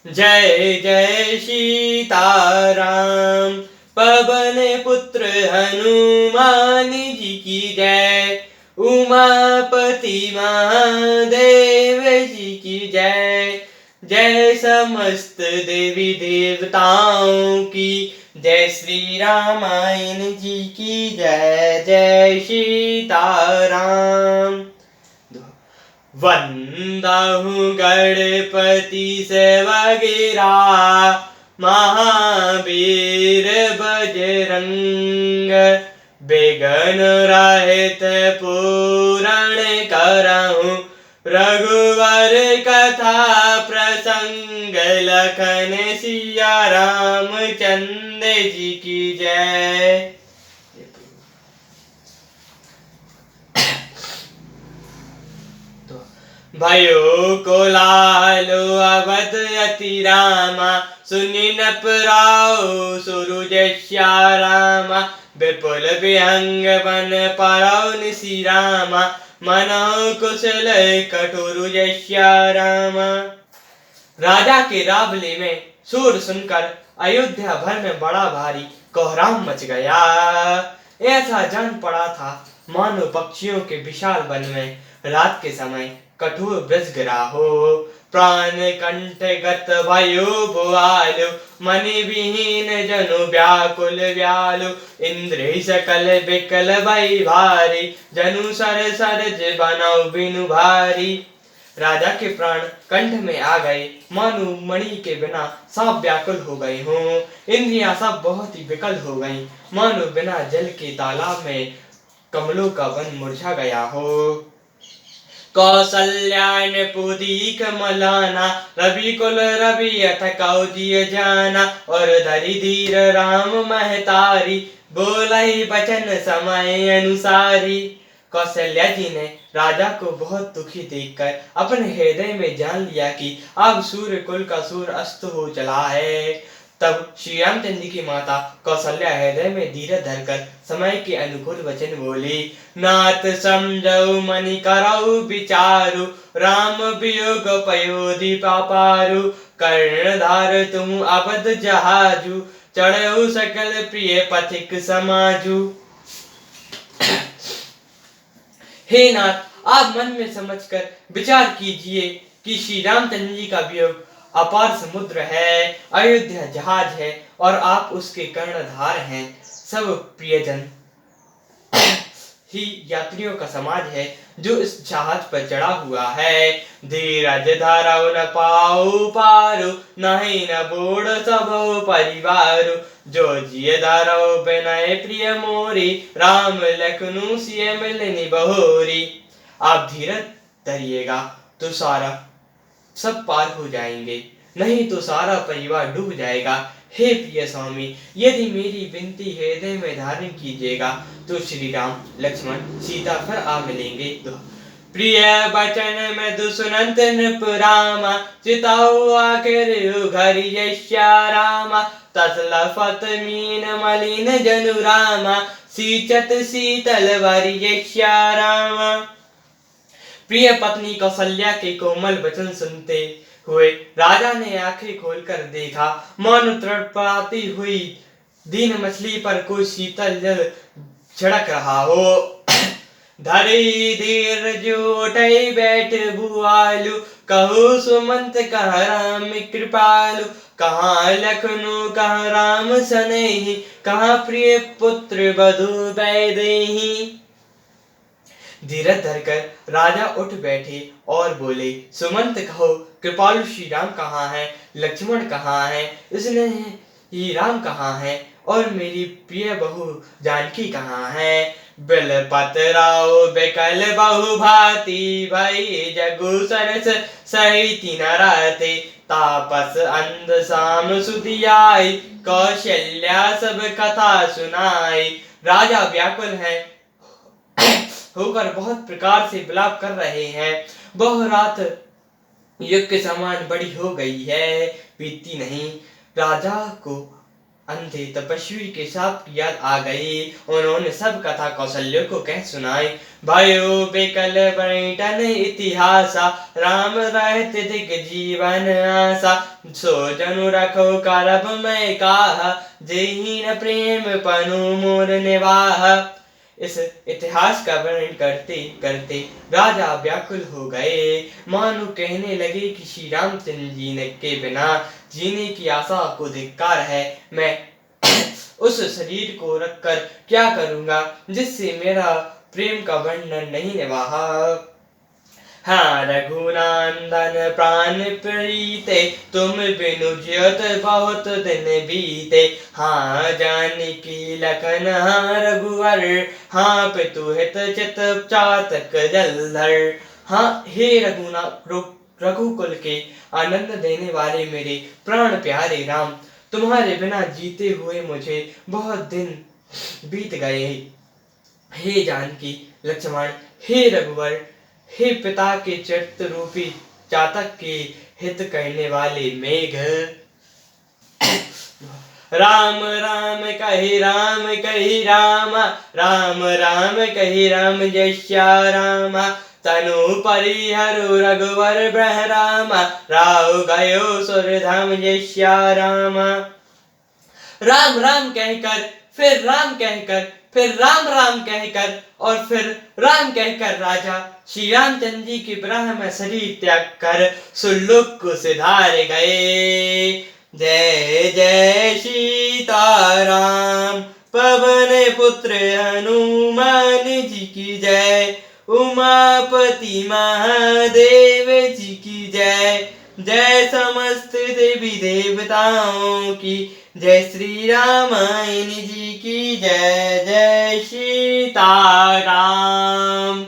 जय जय सीताराम। पवन पुत्र हनुमान जी की जय। उमापति महादेव जी की जय। जय समस्त देवी देवताओं की। जय श्री रामायण जी की जय। जय सीताराम। वंदहु गणपति सेवगिरा। महावीर बजरंग। बेगन रहित पूरण करहु। रघुवर कथा प्रसंग। लखन सिया रामचंद्र जी की जय। भयो को लालो अवध अति रामा। सुनि न पराओ सूरज श्यारामा। विपुल विहंग बन परौ निशि रामा। मनो कुशल कठोर श्यारामा। राजा के रावले में शोर सुनकर अयोध्या भर में बड़ा भारी कोहराम मच गया। ऐसा जान पड़ा था मानो पक्षियों के विशाल वन में रात के समय कठोर ब्रज गिरा हो। प्राण कंठ गत भयो भुआलु। मनि विहीन जनु व्याकुल व्यालु। इंद्र सकल बिकल भई भारी। जनु सर सरज बनौ बिनु भारी। राजा के प्राण कंठ में आ गए, मानो मणि के बिना सांप व्याकुल हो गए हों। इंद्रियां सब बहुत ही विकल हो गईं, मानो बिना जल के तालाब में कमलों का वन मुरझा गया हो। कौसल्यान पुदीक मलाना। रवि कुल रवि अथ कौजिय जाना। और धरि धीर राम महतारी। बोलहि बचन समय अनुसारी। कौशल्या जी ने राजा को बहुत दुखी देखकर अपने हृदय में जान लिया कि अब सूर्य कुल का सूर्य अस्त हो चला है। तब श्री रामचंद्र की माता कौशल्या हृदय में धीरज धरकर समय के अनुकूल वचन बोली। नाथ समझऊ मनि करऊ विचारु। राम वियोग पयोधि पापारु। कर्णधार तुम अवध जहाजु। चढ़ऊ सकल प्रिय पथिक समाजु। हे नाथ, आप मन में समझकर विचार कीजिए कि श्री रामचंद्र जी का वियोग अपार समुद्र है, अयोध्या जहाज है और आप उसके कर्णधार हैं। सब प्रियजन ही यात्रियों का समाज है जो इस जहाज पर चढ़ा हुआ है। धीरज धरऊ न पाऊ पारू। नहीं न बोड़ सबो परिवारु। जो जिय धरऊ बिनय प्रिय मोरी। राम लखनऊ सिय मिलनि बहोरी। आप धीरज धरिएगा तो सारा सब पार हो जाएंगे, नहीं तो सारा परिवार डूब जाएगा। हे प्रिय स्वामी, यदि मेरी विनती हृदय में धारण कीजिएगा तो श्री राम लक्ष्मण सीता फिर आ मिलेंगे। तो प्रिय बचन में दुसुनंत नृप रामा। चिताऊ आखिर घर श्यारामा। तसलफत मीन मलिन जनु रामा। सींचत शीतल वरि श्यारामा। प्रिय पत्नी कौशल्या के कोमल वचन सुनते हुए राजा ने आंखें खोलकर देखा, मानो तड़पती हुई दीन मछली पर कोई शीतल जल छिड़क रहा हो। धरी धीर जोटई बैठ भुआलु। कहु सुमंत कह राम कृपालु। कहाँ लखनऊ कहाँ राम सनेही। कहाँ प्रिय पुत्र बधु बैदेही। धीरज धरकर राजा उठ बैठे और बोले, सुमंत कहो, कृपालु श्री राम कहाँ है, लक्ष्मण कहाँ है, इसने ही राम कहाँ है और मेरी प्रिय बहू जानकी कहाँ है। बिल पतराओ बेकल बहु भांति। भई जगु सरस सहिति न रहते। तापस अंध साम सुधियाई। कौशल्या सब कथा सुनाई। राजा व्याकुल है होकर बहुत प्रकार से विलाप कर रहे हैं। वह रात युग के समान बड़ी हो गई है, बीतती नहीं। राजा को अंधे तपस्वी के शाप की याद आ गई। उन्होंने सब कथा कौशल्य को कह सुनाई। भयो बेकल बैठन इतिहासा, राम रहत दिग जीवन आसा। सो जनु रखो करब मैं काहा, जेहि न प्रेम पनु मोर निवाह। इस इतिहास का वर्णन करते करते राजा व्याकुल हो गए। मानो कहने लगे कि श्री रामचंद्र जी ने के बिना जीने की आशा को धिक्कार है। मैं उस शरीर को रखकर क्या करूंगा जिससे मेरा प्रेम का वर्णन नहीं निभाहा। हाँ रघुनंदन प्राण प्रीते, तुम बिनु जियत बहुत दिन बीते। हाँ जानकी लखन हाँ रघुवर, हाँ पितु हित चित चातक जलधर। हाँ हे रघुकुल के आनंद देने वाले मेरे प्राण प्यारे राम, तुम्हारे बिना जीते हुए मुझे बहुत दिन बीत गए। हे जानकी लक्ष्मण, हे रघुवर, हे पिता के चित्त रूपी चातक के हित करने वाले मेघ। राम राम कहि राम, राम राम कहि राम जय श्या राम। तनु परिहरु रघुवर ब्रह्म, राव गयो सुरधाम जय श्या राम। राम राम कहकर फिर राम कहकर फिर राम राम कहकर और फिर राम कहकर राजा श्री रामचंद्र जी के विरह में शरीर त्याग कर सुल्लुक को सिधार गए। जय जय सीताराम, पवन पुत्र हनुमान जी की जय। उमापति महादेव जी की जय। जय समस्त देवी देवताओं की जय। श्री रामायण जी की जय। जय सीताराम।